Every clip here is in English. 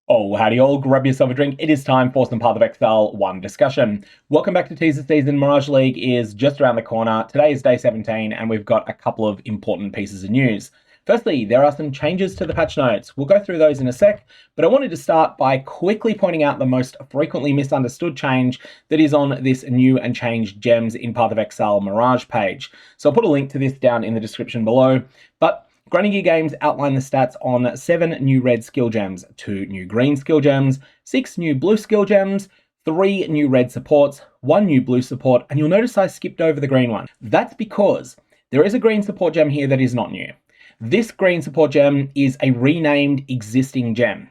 Oh, howdy all, grab yourself a drink. It is time for some Path of Exile 1 discussion. Welcome back to Teaser Season. Mirage League is just around the corner. Today is day 17 and we've got a couple of important pieces of news. Firstly, there are some changes to the patch notes. We'll go through those in a sec, but I wanted to start by quickly pointing out the most frequently misunderstood change that is on this new and changed gems in Path of Exile Mirage page. So I'll put a link to this down in the description below, but Grinding Gear Games outline the stats on 7 new red skill gems, 2 new green skill gems, 6 new blue skill gems, 3 new red supports, 1 new blue support, and you'll notice I skipped over the green one. That's because there is a green support gem here that is not new. This green support gem is a renamed existing gem.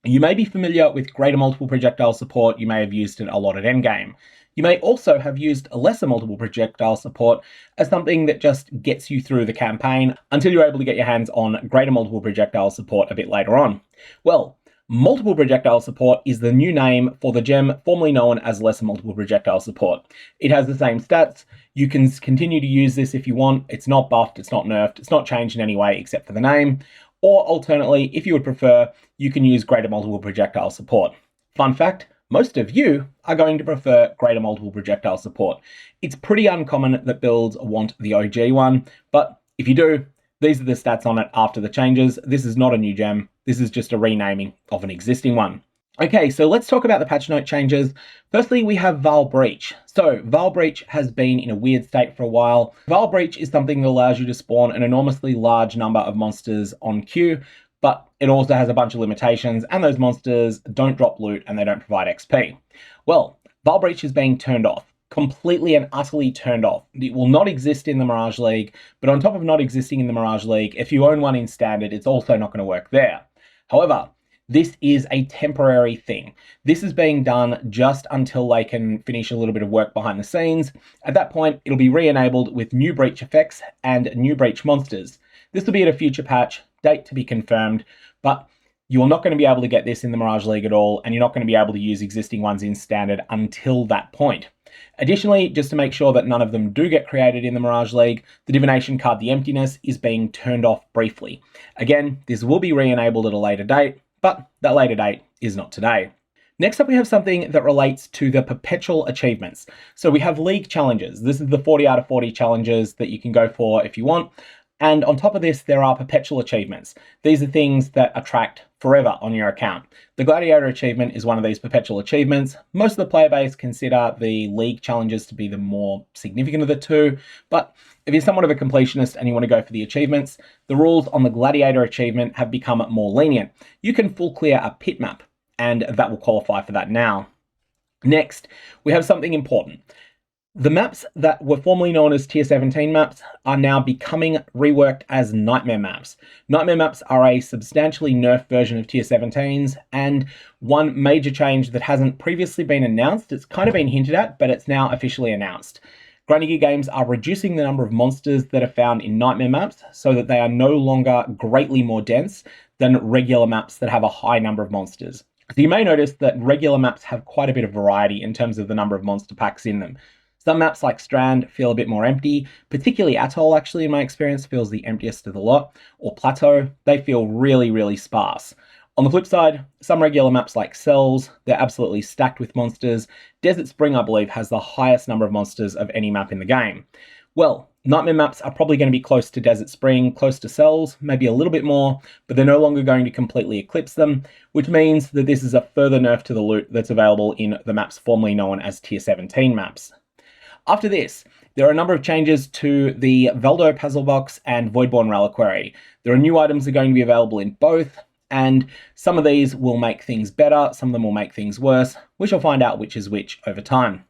You may be familiar with greater multiple projectile support. You may have used it a lot at endgame. You may also have used a lesser multiple projectile support as something that just gets you through the campaign until you're able to get your hands on greater multiple projectile support a bit later on. Well, multiple projectile support is the new name for the gem formerly known as lesser multiple projectile support. It has the same stats. You can continue to use this if you want. It's not buffed, it's not nerfed, it's not changed in any way except for the name. Or alternately, if you would prefer, you can use greater multiple projectile support. Fun fact, most of you are going to prefer greater multiple projectile support. It's pretty uncommon that builds want the OG one, but if you do, these are the stats on it after the changes. This is not a new gem. This is just a renaming of an existing one. Okay, so let's talk about the patch note changes. Firstly, we have Vaal Breach. So Vaal Breach has been in a weird state for a while. Vaal Breach is something that allows you to spawn an enormously large number of monsters on queue, but it also has a bunch of limitations, and those monsters don't drop loot and they don't provide XP. Well, Vaal Breach is being turned off. Completely and utterly turned off. It will not exist in the Mirage League, but on top of not existing in the Mirage League, if you own one in Standard, it's also not going to work there. However, this is a temporary thing. This is being done just until they can finish a little bit of work behind the scenes. At that point, it'll be re-enabled with new breach effects and new breach monsters. This will be at a future patch, date to be confirmed, but you're not going to be able to get this in the Mirage League at all, and you're not going to be able to use existing ones in Standard until that point. Additionally, just to make sure that none of them do get created in the Mirage League, the Divination card, the Emptiness, is being turned off briefly. Again, this will be re-enabled at a later date, but that later date is not today. Next up, we have something that relates to the Perpetual Achievements. So we have League Challenges. This is the 40 out of 40 challenges that you can go for if you want. And on top of this, there are Perpetual Achievements. These are things that attract forever on your account. The Gladiator Achievement is one of these Perpetual Achievements. Most of the player base consider the League Challenges to be the more significant of the two, but if you're somewhat of a completionist and you want to go for the achievements, the rules on the Gladiator Achievement have become more lenient. You can full clear a pit map, and that will qualify for that now. Next, we have something important. The maps that were formerly known as Tier 17 maps are now becoming reworked as Nightmare maps. Nightmare maps are a substantially nerfed version of Tier 17s, and one major change that hasn't previously been announced, it's kind of been hinted at, but it's now officially announced. Grinding Gear Games are reducing the number of monsters that are found in Nightmare maps so that they are no longer greatly more dense than regular maps that have a high number of monsters. So you may notice that regular maps have quite a bit of variety in terms of the number of monster packs in them. Some maps like Strand feel a bit more empty, particularly Atoll actually in my experience feels the emptiest of the lot, or Plateau, they feel really, really sparse. On the flip side, some regular maps like Cells, they're absolutely stacked with monsters. Desert Spring, I believe, has the highest number of monsters of any map in the game. Well, Nightmare maps are probably going to be close to Desert Spring, close to Cells, maybe a little bit more, but they're no longer going to completely eclipse them, which means that this is a further nerf to the loot that's available in the maps formerly known as Tier 17 maps. After this, there are a number of changes to the Valdo puzzle box and Voidborn Reliquary. There are new items that are going to be available in both, and some of these will make things better, some of them will make things worse. We shall find out which is which over time.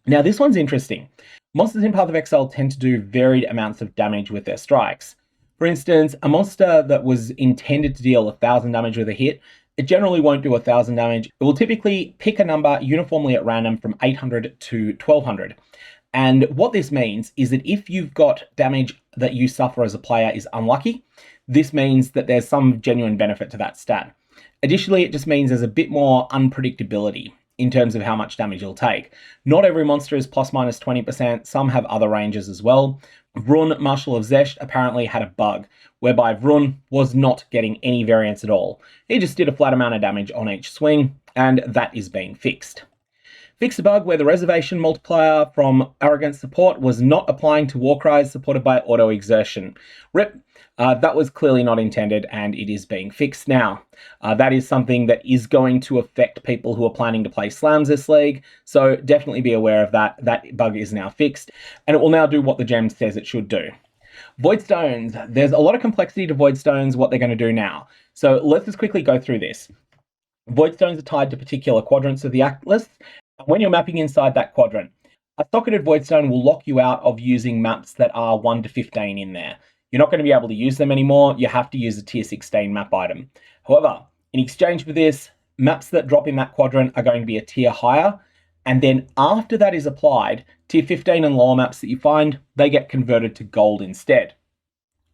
Now this one's interesting. Monsters in Path of Exile tend to do varied amounts of damage with their strikes. For instance, a monster that was intended to deal 1,000 damage with a hit, it generally won't do 1,000 damage. It will typically pick a number uniformly at random from 800 to 1,200. And what this means is that if you've got damage that you suffer as a player is unlucky, this means that there's some genuine benefit to that stat. Additionally, it just means there's a bit more unpredictability in terms of how much damage you'll take. Not every monster is plus minus 20%, some have other ranges as well, Vruun, Marshal of Zesht, apparently had a bug, whereby Vruun was not getting any variance at all. He just did a flat amount of damage on each swing, and that is being fixed. Fixed a bug where the reservation multiplier from Arrogance Support was not applying to Warcries supported by Autoexertion. RIP. That was clearly not intended, and it is being fixed now. That is something that is going to affect people who are planning to play slams this league, so definitely be aware of that. That bug is now fixed, and it will now do what the gem says it should do. Voidstones. There's a lot of complexity to Voidstones, what they're going to do now. So let's just quickly go through this. Voidstones are tied to particular quadrants of the Atlas, and when you're mapping inside that quadrant, a socketed Voidstone will lock you out of using maps that are 1 to 15 in there. You're not going to be able to use them anymore. You have to use a tier 16 map item. However, in exchange for this, maps that drop in that quadrant are going to be a tier higher. And then after that is applied, tier 15 and lower maps that you find, they get converted to gold instead.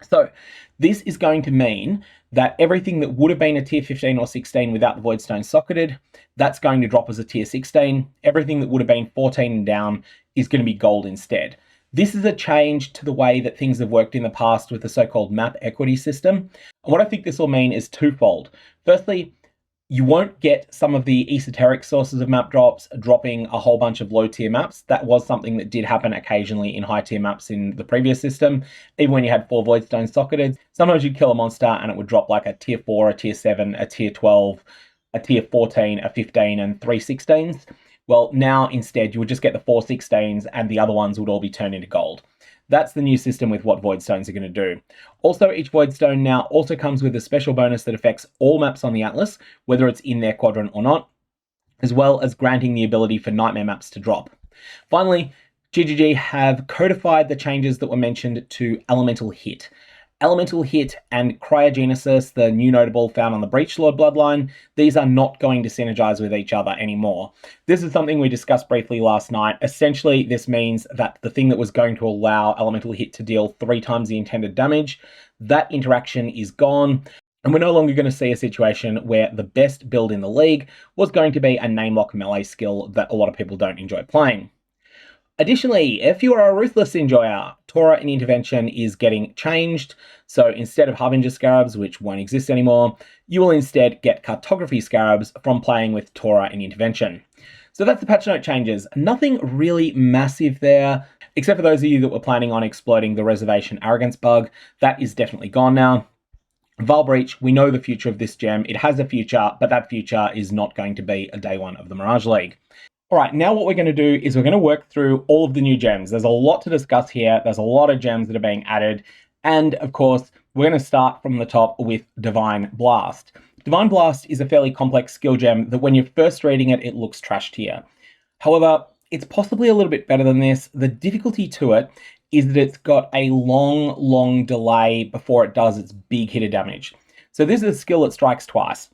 So this is going to mean that everything that would have been a tier 15 or 16 without the Voidstone socketed, that's going to drop as a tier 16. Everything that would have been 14 and down is going to be gold instead. This is a change to the way that things have worked in the past with the so-called map equity system. And what I think this will mean is twofold. Firstly, you won't get some of the esoteric sources of map drops dropping a whole bunch of low tier maps. That was something that did happen occasionally in high tier maps in the previous system. Even when you had 4 Voidstones socketed, sometimes you'd kill a monster and it would drop like a tier 4, a tier 7, a tier 12, a tier 14, a 15, and 3 16s. Well, now instead you would just get the 4 16s and the other ones would all be turned into gold. That's the new system with what Voidstones are going to do. Also, each Voidstone now also comes with a special bonus that affects all maps on the Atlas, whether it's in their quadrant or not, as well as granting the ability for Nightmare maps to drop. Finally, GGG have codified the changes that were mentioned to Elemental Hit. Elemental Hit and Cryogenesis, the new notable found on the Breachlord bloodline, these are not going to synergize with each other anymore. This is something we discussed briefly last night. Essentially, this means that the thing that was going to allow Elemental Hit to deal 3 times the intended damage, that interaction is gone. And we're no longer going to see a situation where the best build in the league was going to be a name-lock melee skill that a lot of people don't enjoy playing. Additionally, if you are a Ruthless enjoyer, Torah in Intervention is getting changed. So instead of Harbinger Scarabs, which won't exist anymore, you will instead get Cartography Scarabs from playing with Torah in Intervention. So that's the patch note changes. Nothing really massive there, except for those of you that were planning on exploiting the Reservation Arrogance bug. That is definitely gone now. Vaal Breach, we know the future of this gem. It has a future, but that future is not going to be a day 1 of the Mirage League. All right, now what we're going to do is we're going to work through all of the new gems. There's a lot to discuss here. There's a lot of gems that are being added. And of course, we're going to start from the top with Divine Blast. Divine Blast is a fairly complex skill gem that when you're first reading it, it looks trashed here. However, it's possibly a little bit better than this. The difficulty to it is that it's got a long delay before it does its big hit of damage. So this is a skill that strikes twice.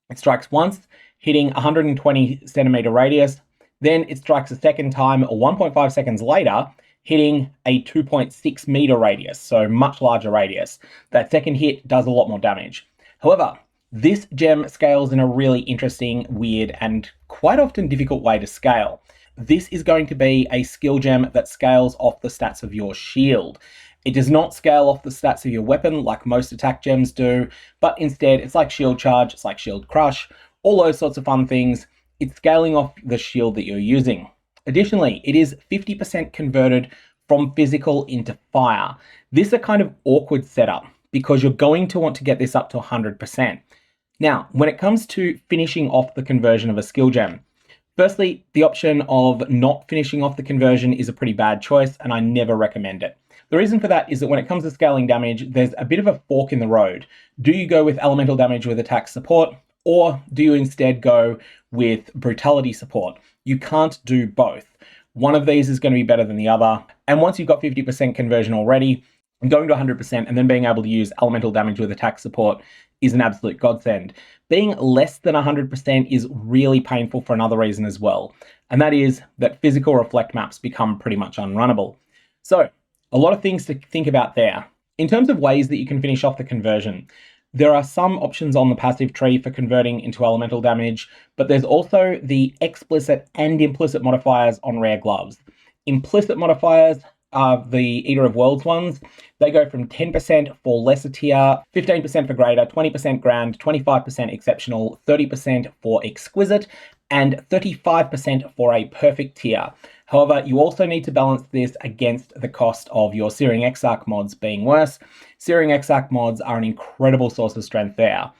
It strikes once, hitting 120 centimeter radius. Then it strikes a second time 1.5 seconds later, hitting a 2.6 meter radius, so much larger radius. That second hit does a lot more damage. However, this gem scales in a really interesting, weird, and quite often difficult way to scale. This is going to be a skill gem that scales off the stats of your shield. It does not scale off the stats of your weapon like most attack gems do, but instead it's like shield charge, it's like shield crush, all those sorts of fun things. It's scaling off the shield that you're using. Additionally, it is 50% converted from physical into fire. This is a kind of awkward setup because you're going to want to get this up to 100%. Now, when it comes to finishing off the conversion of a skill gem, firstly, the option of not finishing off the conversion is a pretty bad choice, and I never recommend it. The reason for that is that when it comes to scaling damage, there's a bit of a fork in the road. Do you go with elemental damage with attack support, or do you instead go with brutality support? You can't do both. One of these is going to be better than the other. And once you've got 50% conversion already, going to 100% and then being able to use elemental damage with attack support is an absolute godsend. Being less than 100% is really painful for another reason as well. And that is that physical reflect maps become pretty much unrunnable. So a lot of things to think about there. In terms of ways that you can finish off the conversion, there are some options on the passive tree for converting into elemental damage, but there's also the explicit and implicit modifiers on rare gloves. Implicit modifiers the Eater of Worlds ones. They go from 10% for lesser tier, 15% for greater, 20% grand, 25% exceptional, 30% for exquisite, and 35% for a perfect tier. However, you also need to balance this against the cost of your Searing Exarch mods being worse. Searing Exarch mods are an incredible source of strength there.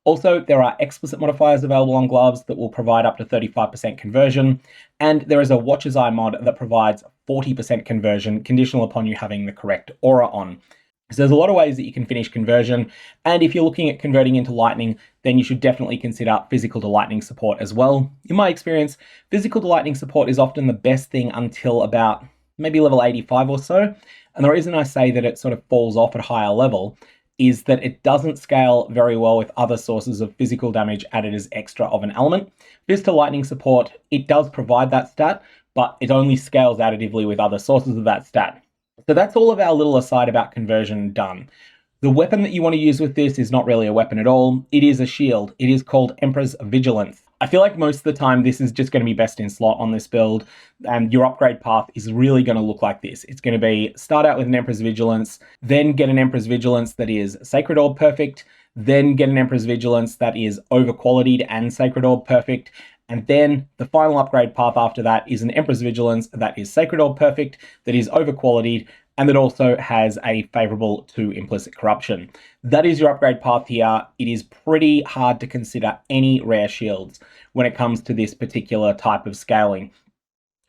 Also, there are explicit modifiers available on gloves that will provide up to 35% conversion, and there is a Watcher's Eye mod that provides 40% conversion, conditional upon you having the correct aura on. So there's a lot of ways that you can finish conversion, and if you're looking at converting into lightning, then you should definitely consider physical to lightning support as well. In my experience, physical to lightning support is often the best thing until about maybe level 85 or so, and the reason I say that it sort of falls off at higher level is that it doesn't scale very well with other sources of physical damage added as extra of an element. Fizz to lightning support, it does provide that stat, but it only scales additively with other sources of that stat. So that's all of our little aside about conversion done. The weapon that you want to use with this is not really a weapon at all. It is a shield. It is called Emperor's Vigilance. I feel like most of the time this is just going to be best in slot on this build, and your upgrade path is really going to look like this. It's going to be start out with an Emperor's Vigilance, then get an Emperor's Vigilance that is Sacred Orb Perfect, then get an Emperor's Vigilance that is Overqualityed and Sacred Orb Perfect, and then the final upgrade path after that is an Emperor's Vigilance that is Sacred Orb Perfect, that is Overqualityed, and that also has a favorable to Implicit Corruption. That is your upgrade path here. It is pretty hard to consider any rare shields when it comes to this particular type of scaling.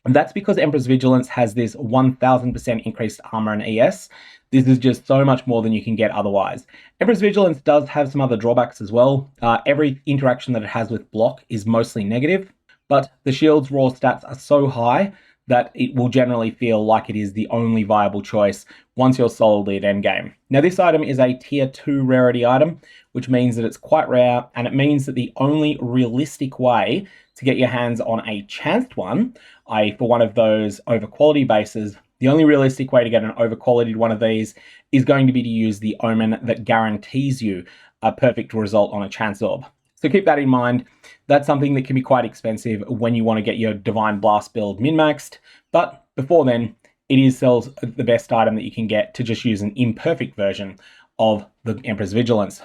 And that's because Emperor's Vigilance has this 1000% increased armor and ES. This is just so much more than you can get otherwise. Emperor's Vigilance does have some other drawbacks as well. Every interaction that it has with block is mostly negative, but the shield's raw stats are so high that it will generally feel like it is the only viable choice once you're solidly at endgame. Now, this item is a tier 2 rarity item, which means that it's quite rare, and it means that the only realistic way to get your hands on a chanced one, i.e. for one of those overquality bases, the only realistic way to get an overqualityed one of these is going to be to use the omen that guarantees you a perfect result on a chance orb. So keep that in mind. That's something that can be quite expensive when you want to get your Divine Blast build min-maxed, but before then, it is still the best item that you can get to just use an imperfect version of the Emperor's Vigilance.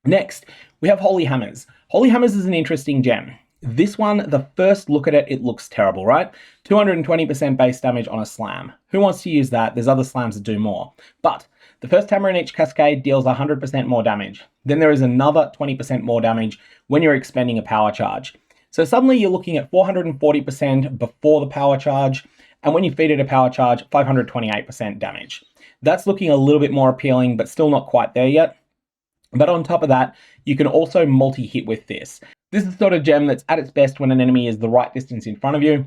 Next, we have Holy Hammers. Holy Hammers is an interesting gem. This one, the first look at it, it looks terrible, right? 220% base damage on a slam. Who wants to use that? There's other slams that do more. But the first hammer in each cascade deals 100% more damage. Then there is another 20% more damage when you're expending a power charge. So suddenly you're looking at 440% before the power charge, and when you feed it a power charge, 528% damage. That's looking a little bit more appealing, but still not quite there yet. But on top of that, you can also multi-hit with this. This is the sort of gem that's at its best when an enemy is the right distance in front of you,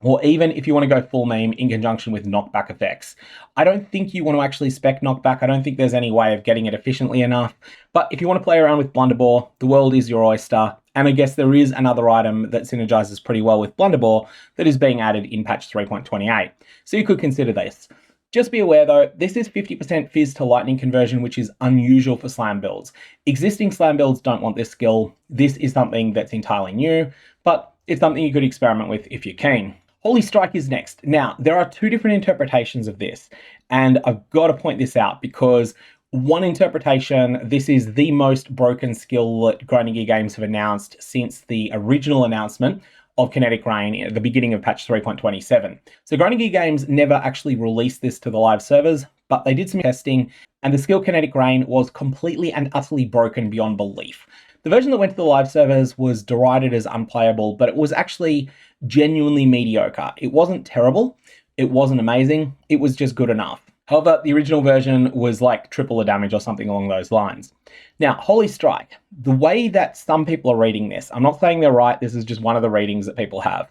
or even if you want to go full meme in conjunction with knockback effects. I don't think you want to actually spec knockback. I don't think there's any way of getting it efficiently enough. But if you want to play around with Blunderbore, the world is your oyster. And I guess there is another item that synergizes pretty well with Blunderbore that is being added in patch 3.28. So you could consider this. Just be aware though, this is 50% Fizz to Lightning conversion, which is unusual for slam builds. Existing slam builds don't want this skill. This is something that's entirely new, but it's something you could experiment with if you're keen. Holy Strike is next. Now, there are two different interpretations of this, and I've got to point this out because one interpretation, this is the most broken skill that Grinding Gear Games have announced since the original announcement of Kinetic Rain at the beginning of patch 3.27. So Grinding Gear Games never actually released this to the live servers, but they did some testing, and the skill Kinetic Rain was completely and utterly broken beyond belief. The version that went to the live servers was derided as unplayable, but it was actually genuinely mediocre. It wasn't terrible, it wasn't amazing, it was just good enough. However, the original version was like triple the damage or something along those lines. Now, Holy Strike, the way that some people are reading this, I'm not saying they're right, this is just one of the readings that people have.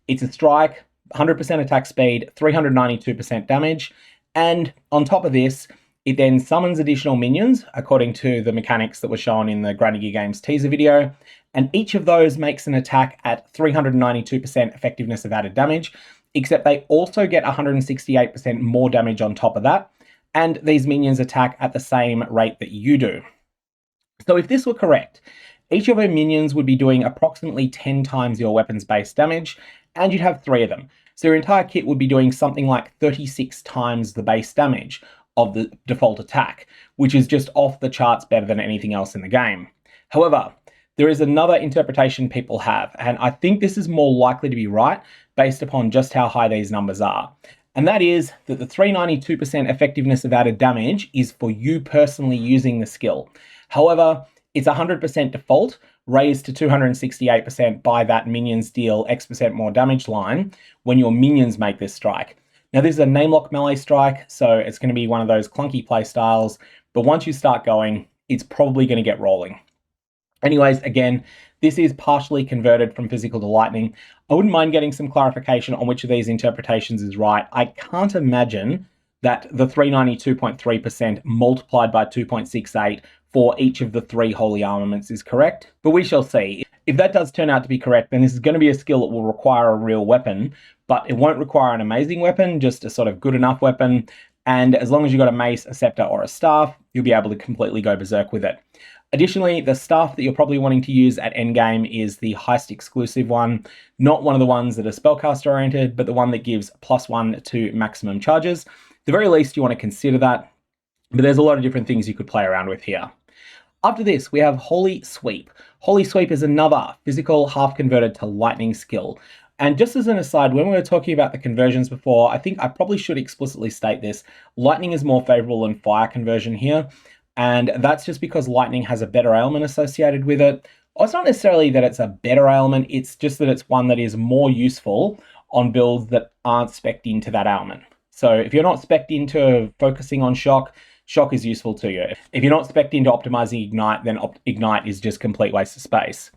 It's a strike, 100% attack speed, 392% damage, and on top of this, it then summons additional minions, according to the mechanics that were shown in the Grinding Gear Games teaser video, and each of those makes an attack at 392% effectiveness of added damage, except they also get 168% more damage on top of that, and these minions attack at the same rate that you do. So if this were correct, each of your minions would be doing approximately 10 times your weapon's base damage, and you'd have 3 of them. So your entire kit would be doing something like 36 times the base damage of the default attack, which is just off the charts better than anything else in the game. However, there is another interpretation people have, and I think this is more likely to be right based upon just how high these numbers are. And that is that the 392% effectiveness of added damage is for you personally using the skill. However, it's 100% default, raised to 268% by that minions deal X% more damage line when your minions make this strike. Now this is a namelock melee strike, so it's going to be one of those clunky playstyles, but once you start going, it's probably going to get rolling. Anyways, again, this is partially converted from physical to lightning. I wouldn't mind getting some clarification on which of these interpretations is right. I can't imagine that the 392.3% multiplied by 2.68 for each of the 3 holy armaments is correct, but we shall see. If that does turn out to be correct, then this is going to be a skill that will require a real weapon, but it won't require an amazing weapon, just a sort of good enough weapon. And as long as you've got a mace, a scepter, or a staff, you'll be able to completely go berserk with it. Additionally, the staff that you're probably wanting to use at endgame is the heist exclusive one, not one of the ones that are spellcaster oriented, but the one that gives +1 to maximum charges. At the very least, you want to consider that, but there's a lot of different things you could play around with here. After this, we have Holy Sweep. Holy Sweep is another physical half converted to lightning skill. And just as an aside, when we were talking about the conversions before, I think I probably should explicitly state this. Lightning is more favorable than fire conversion here. And that's just because lightning has a better ailment associated with it. Or it's not necessarily that it's a better ailment, it's just that it's one that is more useful on builds that aren't spec'd into that ailment. So if you're not spec'd into focusing on shock, shock is useful to you. If you're not spec'd into optimizing ignite, then ignite is just complete waste of space.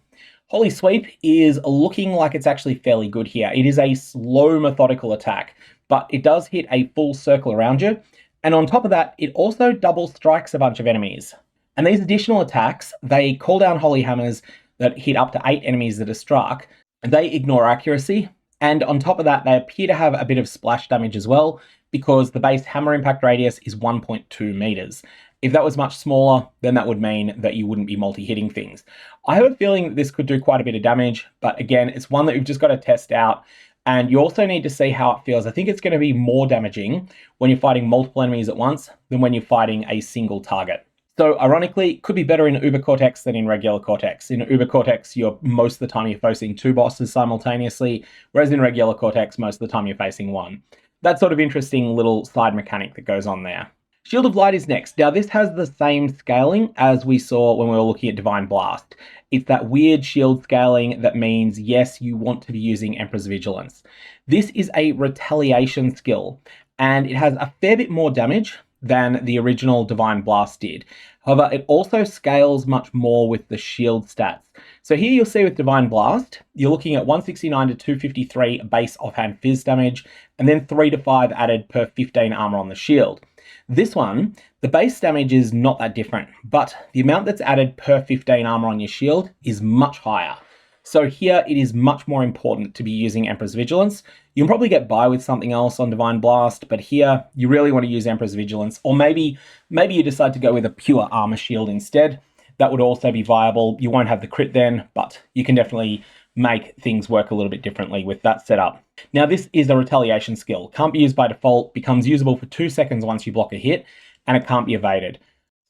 Holy Sweep is looking like it's actually fairly good here. It is a slow, methodical attack, but it does hit a full circle around you. And on top of that, it also double strikes a bunch of enemies. And these additional attacks, they call down Holy Hammers that hit up to 8 enemies that are struck. They ignore accuracy. And on top of that, they appear to have a bit of splash damage as well, because the base hammer impact radius is 1.2 meters. If that was much smaller, then that would mean that you wouldn't be multi-hitting things. I have a feeling that this could do quite a bit of damage, but again, it's one that we've just got to test out. And you also need to see how it feels. I think it's going to be more damaging when you're fighting multiple enemies at once than when you're fighting a single target. So ironically, it could be better in Uber Cortex than in regular Cortex. In Uber Cortex, most of the time you're facing 2 bosses simultaneously, whereas in regular Cortex, most of the time you're facing 1. That sort of interesting little side mechanic that goes on there. Shield of Light is next. Now this has the same scaling as we saw when we were looking at Divine Blast. It's that weird shield scaling that means, yes, you want to be using Emperor's Vigilance. This is a retaliation skill, and it has a fair bit more damage than the original Divine Blast did. However, it also scales much more with the shield stats. So here you'll see with Divine Blast, you're looking at 169 to 253 base offhand fizz damage, and then 3 to 5 added per 15 armor on the shield. This one, the base damage is not that different, but the amount that's added per 15 armor on your shield is much higher. So here it is much more important to be using Emperor's Vigilance. You can probably get by with something else on Divine Blast, but here you really want to use Emperor's Vigilance, or maybe you decide to go with a pure armor shield instead. That would also be viable. You won't have the crit then, but you can definitely make things work a little bit differently with that setup. Now this is a retaliation skill. Can't be used by default, becomes usable for 2 seconds once you block a hit, and it can't be evaded.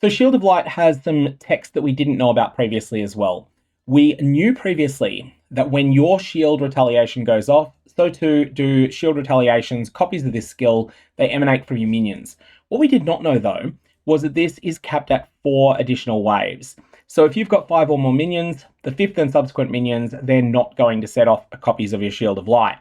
So Shield of Light has some text that we didn't know about previously as well. We knew previously that when your shield retaliation goes off, so too do shield retaliations, copies of this skill, they emanate from your minions. What we did not know though, was that this is capped at 4 additional waves. So if you've got 5 or more minions, the 5th and subsequent minions, they're not going to set off copies of your Shield of Light.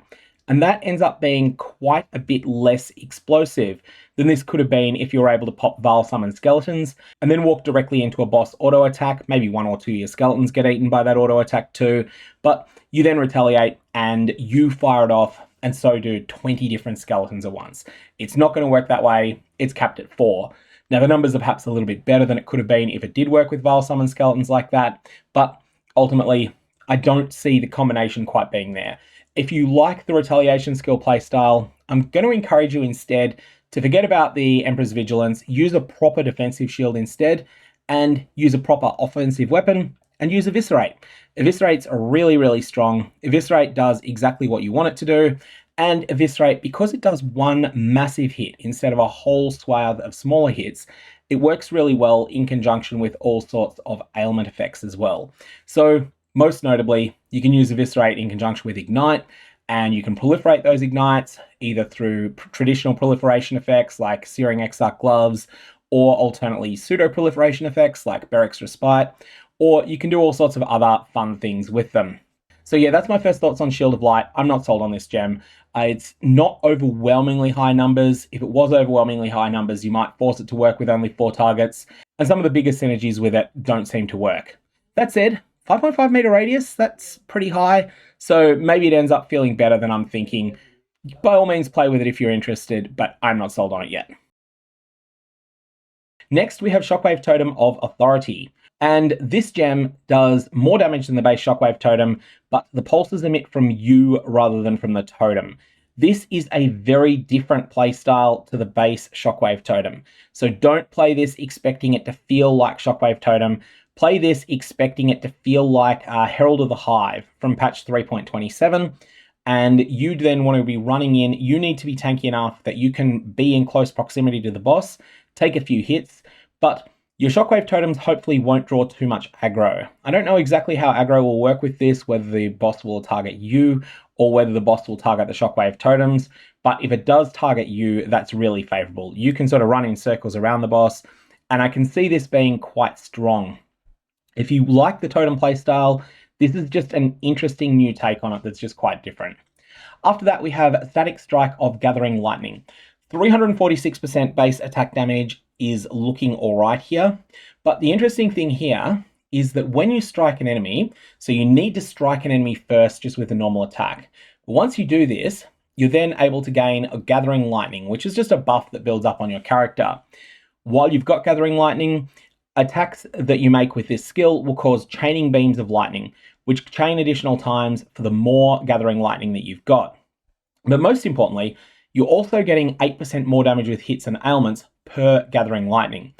And that ends up being quite a bit less explosive than this could have been if you were able to pop Vaal summon skeletons and then walk directly into a boss auto attack. Maybe 1 or 2 of your skeletons get eaten by that auto attack too, but you then retaliate and you fire it off, and so do 20 different skeletons at once. It's not going to work that way. It's capped at 4. Now the numbers are perhaps a little bit better than it could have been if it did work with Vaal summon skeletons like that, but ultimately I don't see the combination quite being there. If you like the retaliation skill playstyle, I'm going to encourage you instead to forget about the Emperor's Vigilance, use a proper defensive shield instead, and use a proper offensive weapon, and use Eviscerate. Eviscerate's really, really strong. Eviscerate does exactly what you want it to do, And Eviscerate, because it does one massive hit instead of a whole swath of smaller hits, it works really well in conjunction with all sorts of ailment effects as well. So most notably, you can use Eviscerate in conjunction with Ignite, and you can proliferate those ignites either through traditional proliferation effects like Searing Exarch Gloves, or alternately pseudo-proliferation effects like Beric's Respite, or you can do all sorts of other fun things with them. So yeah, that's my first thoughts on Shield of Light. I'm not sold on this gem. It's not overwhelmingly high numbers. If it was overwhelmingly high numbers, you might force it to work with only 4 targets, and some of the biggest synergies with it don't seem to work. That said, 5.5 meter radius, that's pretty high, so maybe it ends up feeling better than I'm thinking. By all means, play with it if you're interested, but I'm not sold on it yet. Next, we have Shockwave Totem of Authority. And this gem does more damage than the base Shockwave Totem, but the pulses emit from you rather than from the totem. This is a very different playstyle to the base Shockwave Totem. So don't play this expecting it to feel like Shockwave Totem. Play this expecting it to feel like Herald of the Hive from patch 3.27. And you then want to be running in. You need to be tanky enough that you can be in close proximity to the boss, take a few hits, but your Shockwave Totems hopefully won't draw too much aggro. I don't know exactly how aggro will work with this, whether the boss will target you or whether the boss will target the Shockwave Totems, but if it does target you, that's really favorable. You can sort of run in circles around the boss, and I can see this being quite strong. If you like the Totem playstyle, this is just an interesting new take on it that's just quite different. After that, we have Static Strike of Gathering Lightning. 346% base attack damage is looking all right here. But the interesting thing here is that when you strike an enemy, so you need to strike an enemy first just with a normal attack. But once you do this, you're then able to gain a Gathering Lightning, which is just a buff that builds up on your character. While you've got Gathering Lightning, attacks that you make with this skill will cause chaining beams of lightning, which chain additional times for the more Gathering Lightning that you've got. But most importantly, you're also getting 8% more damage with hits and ailments per Gathering Lightning.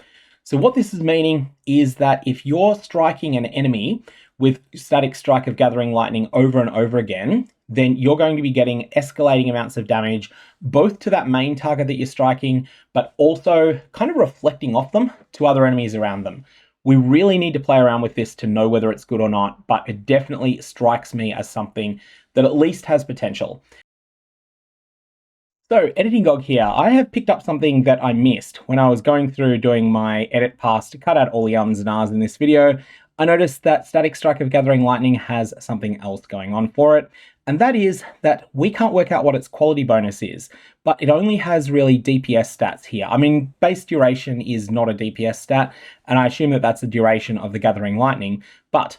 So what this is meaning is that if you're striking an enemy with Static Strike of Gathering Lightning over and over again, then you're going to be getting escalating amounts of damage, both to that main target that you're striking, but also kind of reflecting off them to other enemies around them. We really need to play around with this to know whether it's good or not, but it definitely strikes me as something that at least has potential. So, editing GOG here, I have picked up something that I missed when I was going through doing my edit pass to cut out all the ums and ahs in this video. I noticed that Static Strike of Gathering Lightning has something else going on for it, and that is that we can't work out what its quality bonus is, but it only has really DPS stats here. I mean, base duration is not a DPS stat, and I assume that that's the duration of the Gathering Lightning, but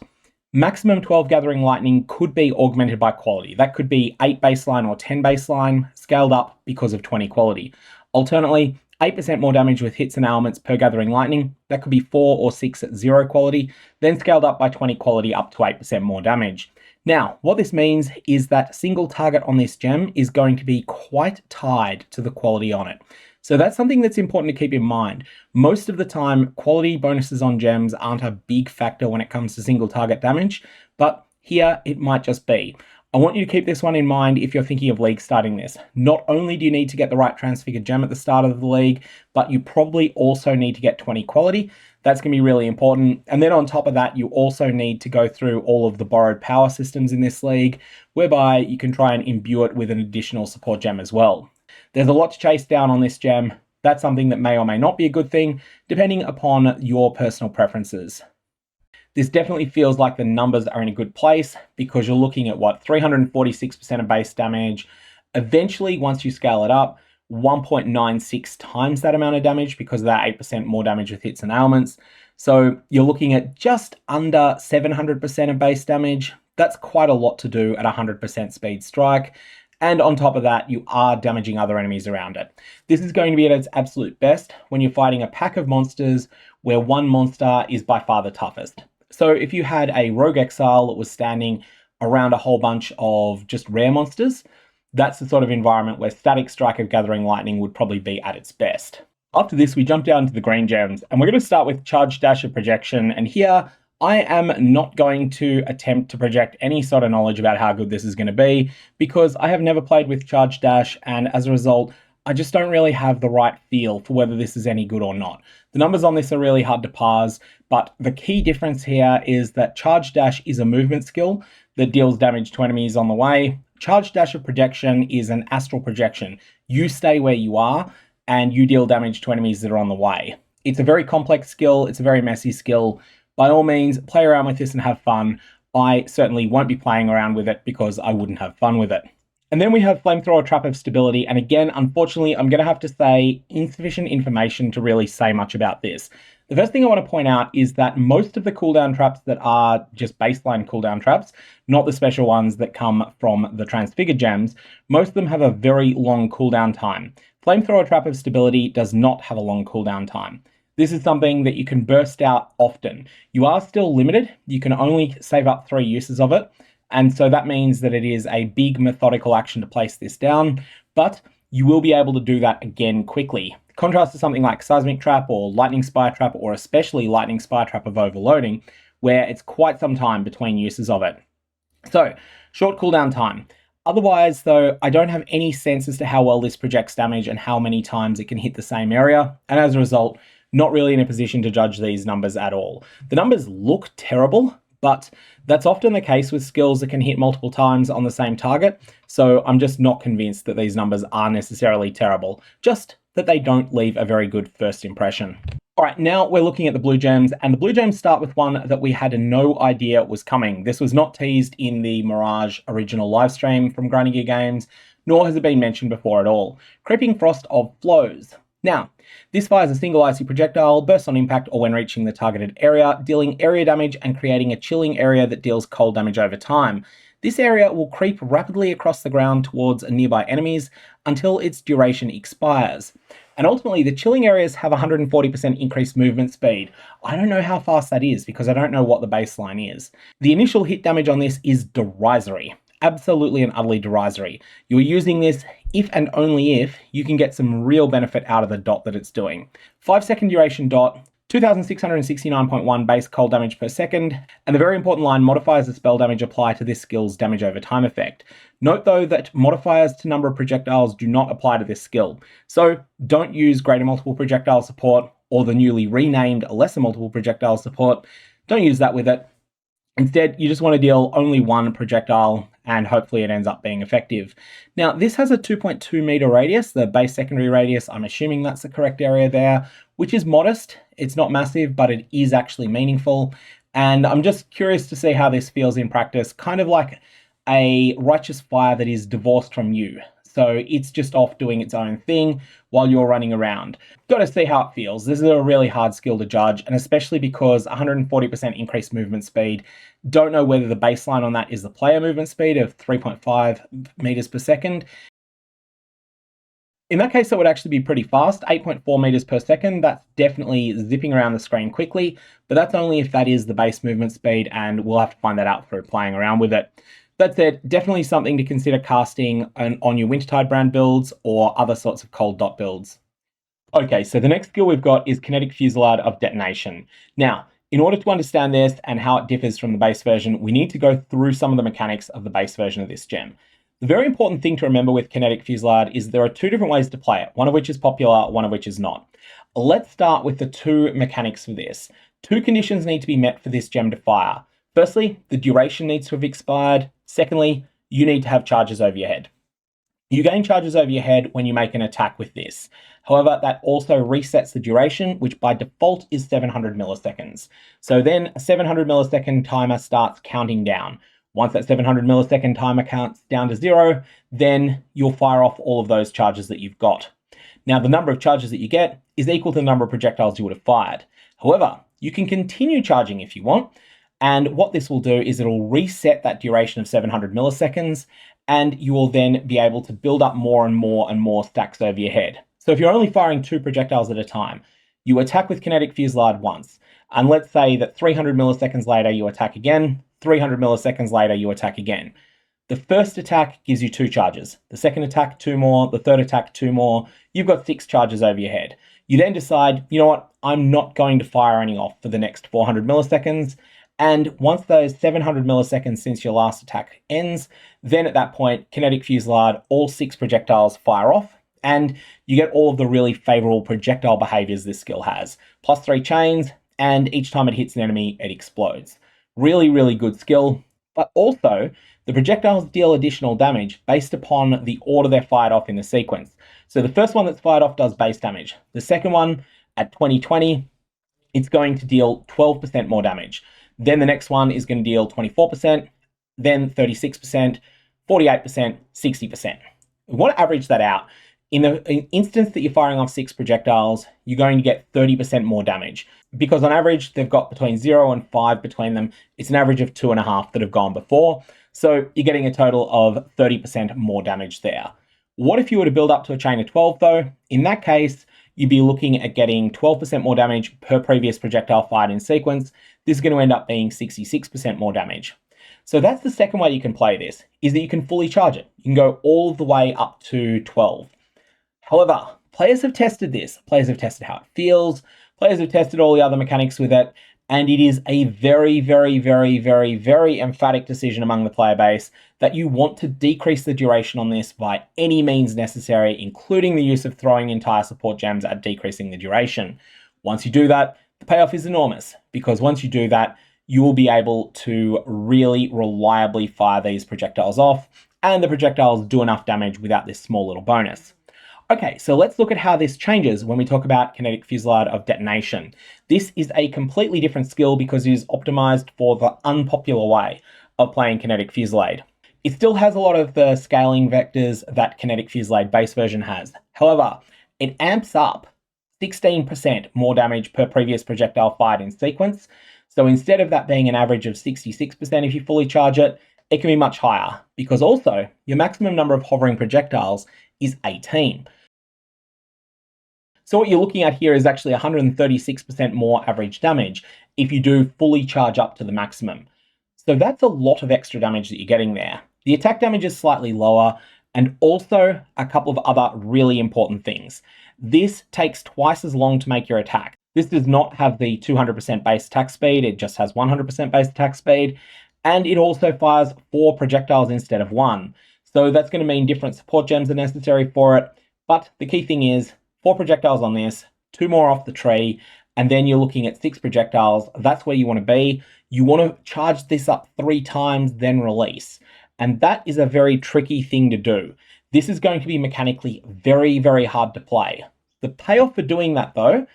maximum 12 Gathering Lightning could be augmented by quality. That could be 8 baseline or 10 baseline, scaled up because of 20 quality. Alternately, 8% more damage with hits and ailments per Gathering Lightning. That could be 4 or 6 at 0 quality, then scaled up by 20 quality up to 8% more damage. Now, what this means is that single target on this gem is going to be quite tied to the quality on it. So that's something that's important to keep in mind. Most of the time, quality bonuses on gems aren't a big factor when it comes to single target damage, but here it might just be. I want you to keep this one in mind if you're thinking of league starting this. Not only do you need to get the right transfigured gem at the start of the league, but you probably also need to get 20 quality. That's going to be really important. And then on top of that, you also need to go through all of the borrowed power systems in this league, whereby you can try and imbue it with an additional support gem as well. There's a lot to chase down on this gem. That's something that may or may not be a good thing, depending upon your personal preferences. This definitely feels like the numbers are in a good place because you're looking at what, 346% of base damage. Eventually, once you scale it up, 1.96 times that amount of damage because of that 8% more damage with hits and ailments. So you're looking at just under 700% of base damage. That's quite a lot to do at 100% speed strike. And on top of that, you are damaging other enemies around it. This is going to be at its absolute best when you're fighting a pack of monsters where one monster is by far the toughest. So if you had a rogue exile that was standing around a whole bunch of just rare monsters, that's the sort of environment where Static Strike of Gathering Lightning would probably be at its best. After this, we jump down to the green gems, and we're going to start with Charge Dash of Projection, and here I am not going to attempt to project any sort of knowledge about how good this is going to be because I have never played with Charge Dash, and as a result, I just don't really have the right feel for whether this is any good or not. The numbers on this are really hard to parse, but the key difference here is that Charge Dash is a movement skill that deals damage to enemies on the way. Charge Dash of Projection is an astral projection. You stay where you are and you deal damage to enemies that are on the way. It's a very complex skill, it's a very messy skill. By all means, play around with this and have fun. I certainly won't be playing around with it because I wouldn't have fun with it. And then we have Flamethrower, Trap of Stability, and again, unfortunately, I'm going to have to say insufficient information to really say much about this. The first thing I want to point out is that most of the cooldown traps that are just baseline cooldown traps, not the special ones that come from the Transfigured gems, most of them have a very long cooldown time. Flamethrower, Trap of Stability does not have a long cooldown time. This is something that you can burst out often. You are still limited. You can only save up 3 uses of it. And so that means that it is a big methodical action to place this down, but you will be able to do that again quickly. Contrast to something like Seismic Trap or Lightning Spire Trap, or especially Lightning Spire Trap of Overloading, where it's quite some time between uses of it. So, short cooldown time. Otherwise, though, I don't have any sense as to how well this projects damage and how many times it can hit the same area, and as a result, not really in a position to judge these numbers at all. The numbers look terrible, but that's often the case with skills that can hit multiple times on the same target, so I'm just not convinced that these numbers are necessarily terrible, just that they don't leave a very good first impression. Alright, now we're looking at the blue gems, and the blue gems start with one that we had no idea was coming. This was not teased in the Mirage original livestream from Grinding Gear Games, nor has it been mentioned before at all. Creeping Frost of Floes. Now, this fires a single icy projectile, bursts on impact or when reaching the targeted area, dealing area damage and creating a chilling area that deals cold damage over time. This area will creep rapidly across the ground towards nearby enemies until its duration expires. And ultimately, the chilling areas have 140% increased movement speed. I don't know how fast that is because I don't know what the baseline is. The initial hit damage on this is derisory. Absolutely and utterly derisory. You're using this if and only if you can get some real benefit out of the dot that it's doing. 5-second duration dot, 2669.1 base cold damage per second, and the very important line, modifiers of spell damage apply to this skill's damage over time effect. Note though that modifiers to number of projectiles do not apply to this skill, so don't use greater multiple projectile support or the newly renamed lesser multiple projectile support. Don't use that with it. Instead, you just want to deal only one projectile and hopefully it ends up being effective. Now, this has a 2.2 meter radius, the base secondary radius. I'm assuming that's the correct area there, which is modest. It's not massive, but it is actually meaningful. And I'm just curious to see how this feels in practice, kind of like a righteous fire that is divorced from you. So it's just off doing its own thing while you're running around. Got to see how it feels. This is a really hard skill to judge, and especially because 140% increased movement speed. Don't know whether the baseline on that is the player movement speed of 3.5 meters per second. In that case, it would actually be pretty fast, 8.4 meters per second. That's definitely zipping around the screen quickly, but that's only if that is the base movement speed, and we'll have to find that out through playing around with it. That said, definitely something to consider casting on your Wintertide brand builds or other sorts of cold dot builds. Okay, so the next skill we've got is Kinetic Fusillade of Detonation. Now, in order to understand this and how it differs from the base version, we need to go through some of the mechanics of the base version of this gem. The very important thing to remember with Kinetic Fusillade is there are 2 different ways to play it, one of which is popular, one of which is not. Let's start with the 2 mechanics for this. 2 conditions need to be met for this gem to fire. Firstly, the duration needs to have expired. Secondly, you need to have charges over your head. You gain charges over your head when you make an attack with this. However, that also resets the duration, which by default is 700 milliseconds. So then a 700 millisecond timer starts counting down. Once that 700 millisecond timer counts down to 0, then you'll fire off all of those charges that you've got. Now, the number of charges that you get is equal to the number of projectiles you would have fired. However, you can continue charging if you want, and what this will do is it'll reset that duration of 700 milliseconds, and you will then be able to build up more and more and more stacks over your head. So if you're only firing 2 projectiles at a time, you attack with Kinetic Fusillade once, and let's say that 300 milliseconds later you attack again, 300 milliseconds later you attack again. The first attack gives you 2 charges, the second attack 2 more, the third attack 2 more, you've got 6 charges over your head. You then decide, you know what, I'm not going to fire any off for the next 400 milliseconds, And once those 700 milliseconds since your last attack ends, then at that point, Kinetic Fusillade, all 6 projectiles fire off, and you get all of the really favorable projectile behaviors this skill has. +3 chains, and each time it hits an enemy, it explodes. Really, really good skill, but also the projectiles deal additional damage based upon the order they're fired off in the sequence. So the first one that's fired off does base damage. The second one, at 2020, it's going to deal 12% more damage. Then the next one is going to deal 24%, then 36%, 48%, 60%. We want to average that out. In the instance that you're firing off 6 projectiles, you're going to get 30% more damage. Because on average, they've got between 0 and 5 between them. It's an average of 2.5 that have gone before. So you're getting a total of 30% more damage there. What if you were to build up to a chain of 12 though? In that case, you'd be looking at getting 12% more damage per previous projectile fired in sequence. This is going to end up being 66% more damage. So that's the second way you can play this, is that you can fully charge it. You can go all the way up to 12. However, players have tested this. Players have tested how it feels. Players have tested all the other mechanics with it. And it is a very, very, very, very, very emphatic decision among the player base that you want to decrease the duration on this by any means necessary, including the use of throwing entire support gems at decreasing the duration. Once you do that, the payoff is enormous, because once you do that, you will be able to really reliably fire these projectiles off, and the projectiles do enough damage without this small little bonus. Okay, so let's look at how this changes when we talk about Kinetic Fusillade of Detonation. This is a completely different skill because it is optimized for the unpopular way of playing Kinetic Fusillade. It still has a lot of the scaling vectors that Kinetic Fusillade base version has. However, it amps up 16% more damage per previous projectile fired in sequence. So instead of that being an average of 66% if you fully charge it, it can be much higher, because also your maximum number of hovering projectiles is 18. So what you're looking at here is actually 136% more average damage if you do fully charge up to the maximum. So that's a lot of extra damage that you're getting there. The attack damage is slightly lower, and also a couple of other really important things. This takes twice as long to make your attack. This does not have the 200% base attack speed, it just has 100% base attack speed, and it also fires 4 projectiles instead of 1. So that's going to mean different support gems are necessary for it, but the key thing is 4 projectiles on this, 2 more off the tree, and then you're looking at 6 projectiles. That's where you want to be. You want to charge this up 3 times, then release. And that is a very tricky thing to do. This is going to be mechanically very, very hard to play. The payoff for doing that, though,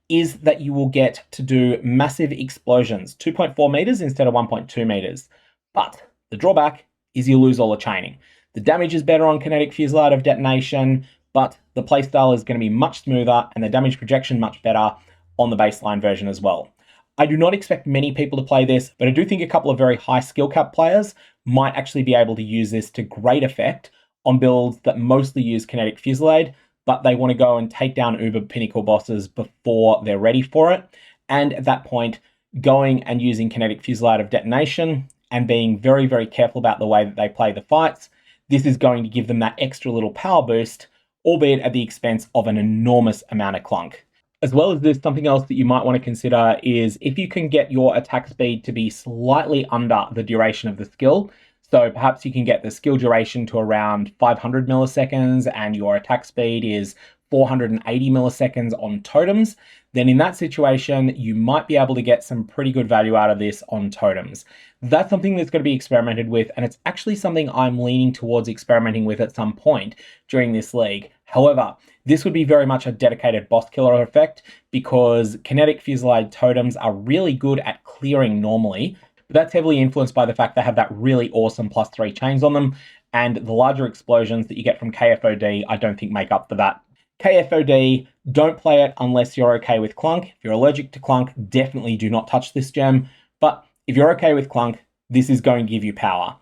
is that you will get to do massive explosions, 2.4 meters instead of 1.2 meters. But the drawback is you lose all the chaining. The damage is better on Kinetic Fusillade of Detonation, but the playstyle is going to be much smoother and the damage projection much better on the baseline version as well. I do not expect many people to play this, but I do think a couple of very high skill cap players might actually be able to use this to great effect on builds that mostly use Kinetic Fusillade, but they want to go and take down uber pinnacle bosses before they're ready for it. And at that point, going and using Kinetic Fusillade of Detonation and being very, very careful about the way that they play the fights, this is going to give them that extra little power boost, albeit at the expense of an enormous amount of clunk. As well as this, something else that you might want to consider is if you can get your attack speed to be slightly under the duration of the skill. So perhaps you can get the skill duration to around 500 milliseconds and your attack speed is 480 milliseconds on totems, then in that situation, you might be able to get some pretty good value out of this on totems. That's something that's going to be experimented with, and it's actually something I'm leaning towards experimenting with at some point during this league. However, this would be very much a dedicated boss killer effect because Kinetic Fusillade totems are really good at clearing normally, but that's heavily influenced by the fact they have that really awesome +3 chains on them, and the larger explosions that you get from KFOD I don't think make up for that. KFOD, don't play it unless you're okay with clunk. If you're allergic to clunk, definitely do not touch this gem, but if you're okay with clunk, this is going to give you power.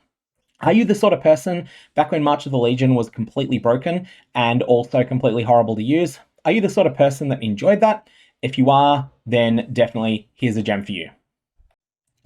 Are you the sort of person, back when March of the Legion was completely broken and also completely horrible to use, are you the sort of person that enjoyed that? If you are, then definitely here's a gem for you.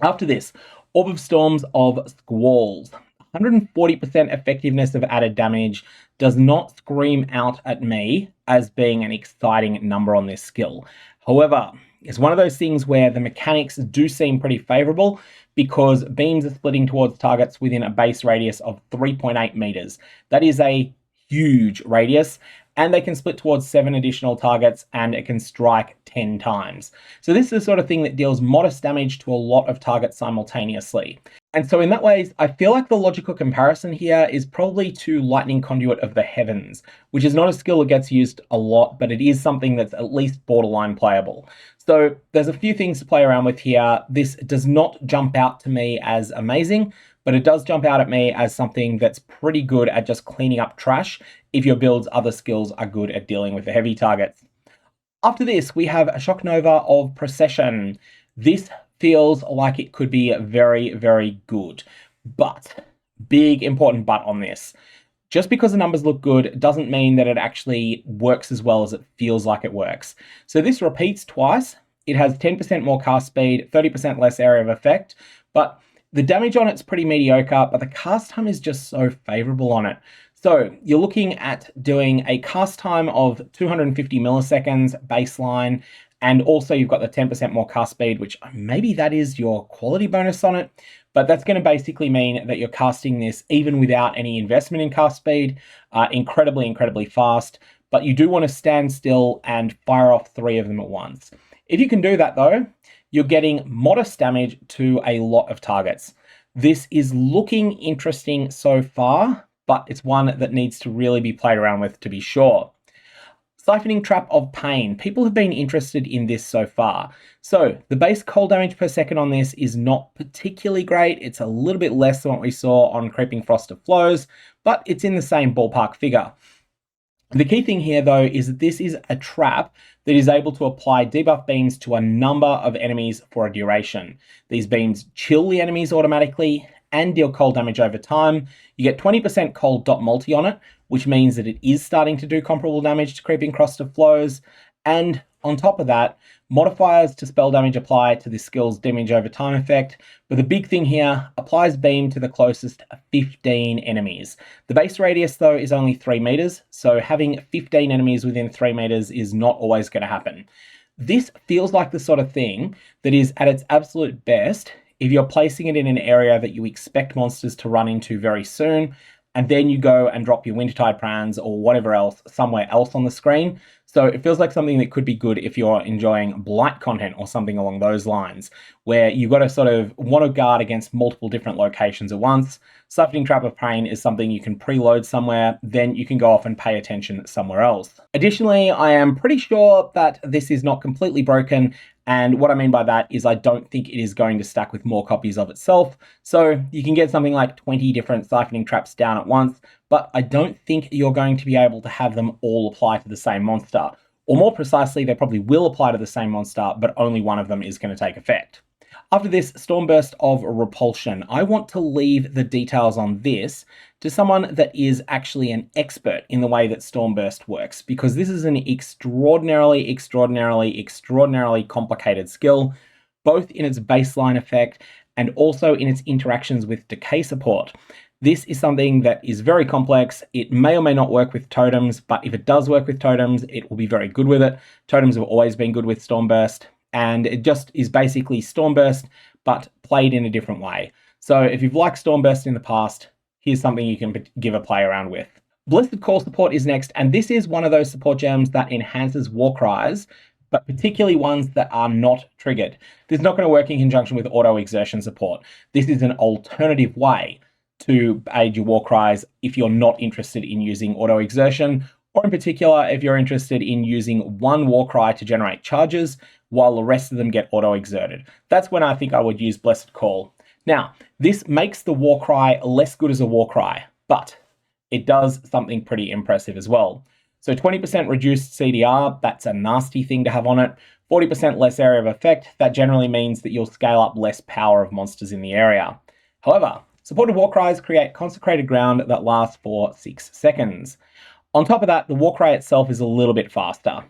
After this, Orb of Storms of Squalls. 140% effectiveness of added damage does not scream out at me as being an exciting number on this skill. However, It's one of those things where the mechanics do seem pretty favorable because beams are splitting towards targets within a base radius of 3.8 meters. That is a huge radius, and they can split towards 7 additional targets, and it can strike 10 times. So this is the sort of thing that deals modest damage to a lot of targets simultaneously. And so in that way, I feel like the logical comparison here is probably to Lightning Conduit of the Heavens, which is not a skill that gets used a lot, but it is something that's at least borderline playable. So there's a few things to play around with here. This does not jump out to me as amazing, but it does jump out at me as something that's pretty good at just cleaning up trash if your build's other skills are good at dealing with the heavy targets. After this, we have a Shock Nova of Procession. This feels like it could be very, very good, but big important but on this. Just because the numbers look good doesn't mean that it actually works as well as it feels like it works. So this repeats twice. It has 10% more cast speed, 30% less area of effect, but the damage on it's pretty mediocre, but the cast time is just so favorable on it. So you're looking at doing a cast time of 250 milliseconds baseline, and also you've got the 10% more cast speed, which maybe that is your quality bonus on it, but that's going to basically mean that you're casting this even without any investment in cast speed, incredibly, incredibly fast, but you do want to stand still and fire off 3 of them at once. If you can do that though, you're getting modest damage to a lot of targets. This is looking interesting so far, but it's one that needs to really be played around with to be sure. Siphoning Trap of Pain. People have been interested in this so far. So the base cold damage per second on this is not particularly great. It's a little bit less than what we saw on Creeping Frost of Floes, but it's in the same ballpark figure. The key thing here though is that this is a trap that is able to apply debuff beams to a number of enemies for a duration. These beams chill the enemies automatically and deal cold damage over time. You get 20% cold dot multi on it, which means that it is starting to do comparable damage to Creeping Frost of Floes. And on top of that, modifiers to spell damage apply to this skill's damage over time effect. But the big thing here, applies beam to the closest 15 enemies. The base radius though is only 3 meters, so having 15 enemies within 3 meters is not always going to happen. This feels like the sort of thing that is at its absolute best if you're placing it in an area that you expect monsters to run into very soon, and then you go and drop your Wintertide Prans or whatever else somewhere else on the screen. So it feels like something that could be good if you're enjoying Blight content or something along those lines, where you've got to sort of want to guard against multiple different locations at once. Siphoning Trap of Pain is something you can preload somewhere, then you can go off and pay attention somewhere else. Additionally, I am pretty sure that this is not completely broken, and what I mean by that is I don't think it is going to stack with more copies of itself. So you can get something like 20 different siphoning traps down at once, but I don't think you're going to be able to have them all apply to the same monster. Or more precisely, they probably will apply to the same monster, but only one of them is going to take effect. After this, Stormburst of Repulsion. I want to leave the details on this to someone that is actually an expert in the way that Stormburst works, because this is an extraordinarily complicated skill, both in its baseline effect and also in its interactions with decay support. This is something that is very complex. It may or may not work with totems, but if it does work with totems, it will be very good with it. Totems have always been good with Stormburst, and it just is basically Stormburst, but played in a different way. So if you've liked Stormburst in the past, here's something you can give a play around with. Blessed Call support is next, and this is one of those support gems that enhances war cries, but particularly ones that are not triggered. This is not going to work in conjunction with auto-exertion support. This is an alternative way to aid your war cries if you're not interested in using auto-exertion, or in particular, if you're interested in using one war cry to generate charges while the rest of them get auto-exerted. That's when I think I would use Blessed Call. Now, this makes the war cry less good as a war cry, but it does something pretty impressive as well. So 20% reduced CDR, that's a nasty thing to have on it. 40% less area of effect, that generally means that you'll scale up less power of monsters in the area. However, supported war cries create consecrated ground that lasts for 6 seconds. On top of that, the war cry itself is a little bit faster.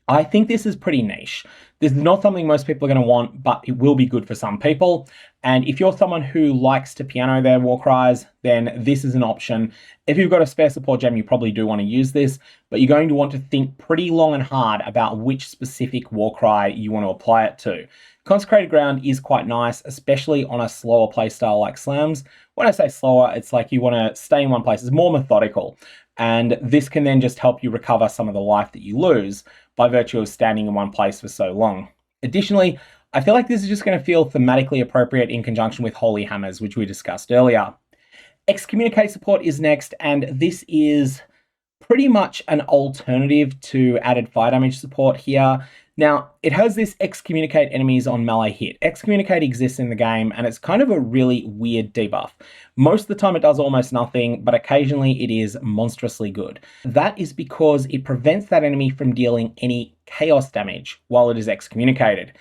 I think this is pretty niche. This is not something most people are going to want, but it will be good for some people. And if you're someone who likes to piano their Warcries, then this is an option. If you've got a spare support gem, you probably do want to use this, but you're going to want to think pretty long and hard about which specific Warcry you want to apply it to. Consecrated Ground is quite nice, especially on a slower playstyle like Slams. When I say slower, it's like you want to stay in one place. It's more methodical. And this can then just help you recover some of the life that you lose by virtue of standing in one place for so long. Additionally, I feel like this is just going to feel thematically appropriate in conjunction with Holy Hammers, which we discussed earlier. Excommunicate support is next, and this is pretty much an alternative to added fire damage support here. Now, it has this Excommunicate enemies on melee hit. Excommunicate exists in the game, and it's kind of a really weird debuff. Most of the time it does almost nothing, but occasionally it is monstrously good. That is because it prevents that enemy from dealing any chaos damage while it is excommunicated.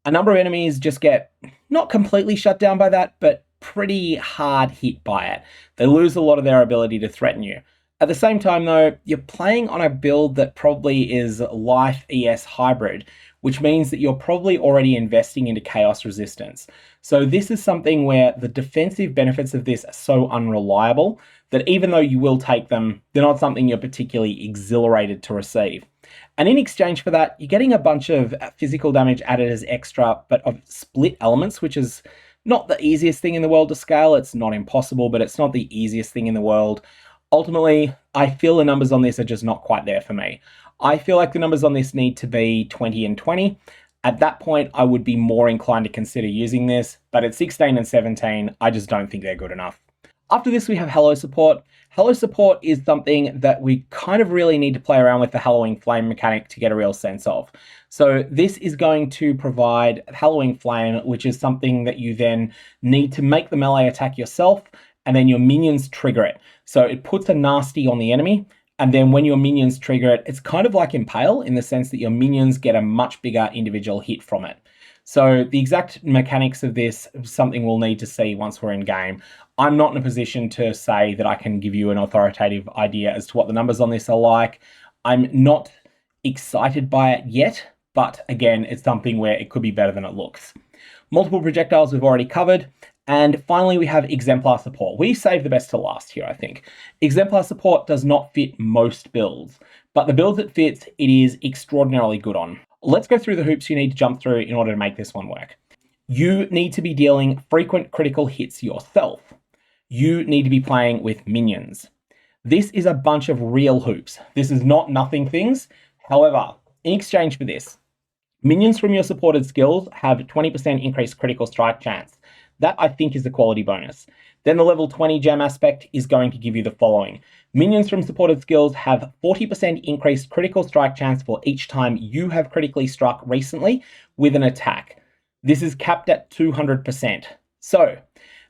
A number of enemies just get not completely shut down by that, but pretty hard hit by it. They lose a lot of their ability to threaten you. At the same time though, you're playing on a build that probably is Life ES hybrid, which means that you're probably already investing into chaos resistance. So this is something where the defensive benefits of this are so unreliable that even though you will take them, they're not something you're particularly exhilarated to receive. And in exchange for that, you're getting a bunch of physical damage added as extra, but of split elements, which is not the easiest thing in the world to scale. It's not impossible, but it's not the easiest thing in the world. Ultimately, I feel the numbers on this are just not quite there for me. I feel like the numbers on this need to be 20 and 20. At that point, I would be more inclined to consider using this, but at 16 and 17, I just don't think they're good enough. After this, we have Hallow support. Hallow support is something that we kind of really need to play around with the Hallowing Flame mechanic to get a real sense of. So this is going to provide Hallowing Flame, which is something that you then need to make the melee attack yourself, and then your minions trigger it. So it puts a nasty on the enemy, and then when your minions trigger it, it's kind of like Impale in the sense that your minions get a much bigger individual hit from it. So the exact mechanics of this is something we'll need to see once we're in game. I'm not in a position to say that I can give you an authoritative idea as to what the numbers on this are like. I'm not excited by it yet, but again, it's something where it could be better than it looks. Multiple projectiles we've already covered. And finally, we have Exemplar support. We saved the best to last here, I think. Exemplar support does not fit most builds, but the builds it fits, it is extraordinarily good on. Let's go through the hoops you need to jump through in order to make this one work. You need to be dealing frequent critical hits yourself. You need to be playing with minions. This is a bunch of real hoops. This is not nothing things. However, in exchange for this, minions from your supported skills have 20% increased critical strike chance. That, I think, is the quality bonus. Then the level 20 gem aspect is going to give you the following. Minions from supported skills have 40% increased critical strike chance for each time you have critically struck recently with an attack. This is capped at 200%. So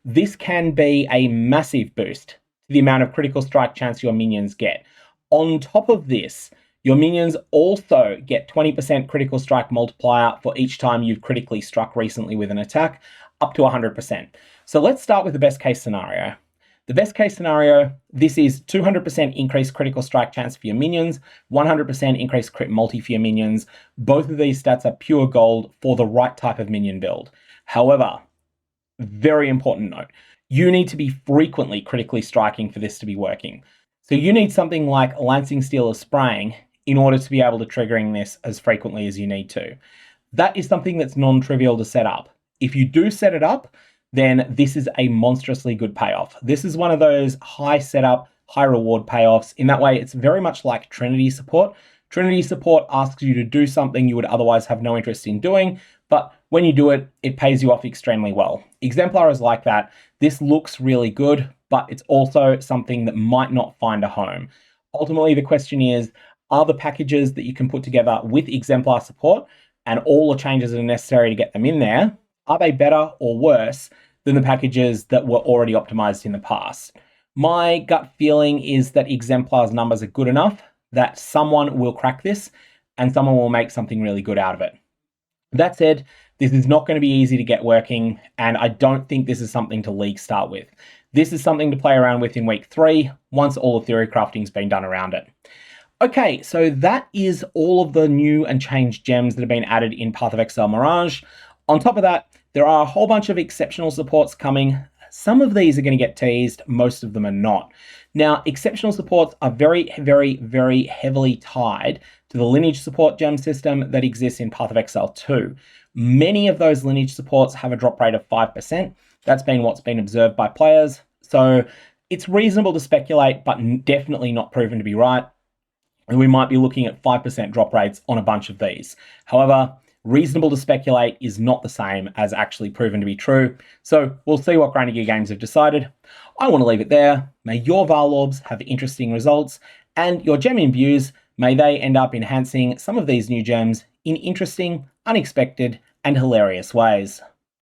this can be a massive boost to the amount of critical strike chance your minions get. On top of this, your minions also get 20% critical strike multiplier for each time you've critically struck recently with an attack, up to 100%. So let's start with the best case scenario. The best case scenario, this is 200% increased critical strike chance for your minions, 100% increased crit multi for your minions. Both of these stats are pure gold for the right type of minion build. However, very important note, you need to be frequently critically striking for this to be working. So you need something like Lancing Steel or Spraying in order to be able to triggering this as frequently as you need to. That is something that's non-trivial to set up. If you do set it up, then this is a monstrously good payoff. This is one of those high setup, high reward payoffs. In that way, it's very much like Trinity support. Trinity support asks you to do something you would otherwise have no interest in doing, but when you do it, it pays you off extremely well. Exemplar is like that. This looks really good, but it's also something that might not find a home. Ultimately, the question is, are the packages that you can put together with Exemplar support and all the changes that are necessary to get them in there, are they better or worse than the packages that were already optimized in the past? My gut feeling is that Exemplar's numbers are good enough that someone will crack this and someone will make something really good out of it. That said, this is not going to be easy to get working, and I don't think this is something to league start with. This is something to play around with in week 3, once all the theory crafting's been done around it. Okay, so that is all of the new and changed gems that have been added in Path of Exile Mirage. On top of that, there are a whole bunch of exceptional supports coming. Some of these are going to get teased, most of them are not. Now, exceptional supports are very, very, very heavily tied to the lineage support gem system that exists in Path of Exile 2. Many of those lineage supports have a drop rate of 5%. That's been what's been observed by players. So it's reasonable to speculate, but definitely not proven to be right. And we might be looking at 5% drop rates on a bunch of these. However, reasonable to speculate is not the same as actually proven to be true. So we'll see what Grinding Gear Games have decided. I want to leave it there. May your Vaal orbs have interesting results, and your gem imbues, may they end up enhancing some of these new gems in interesting, unexpected, and hilarious ways.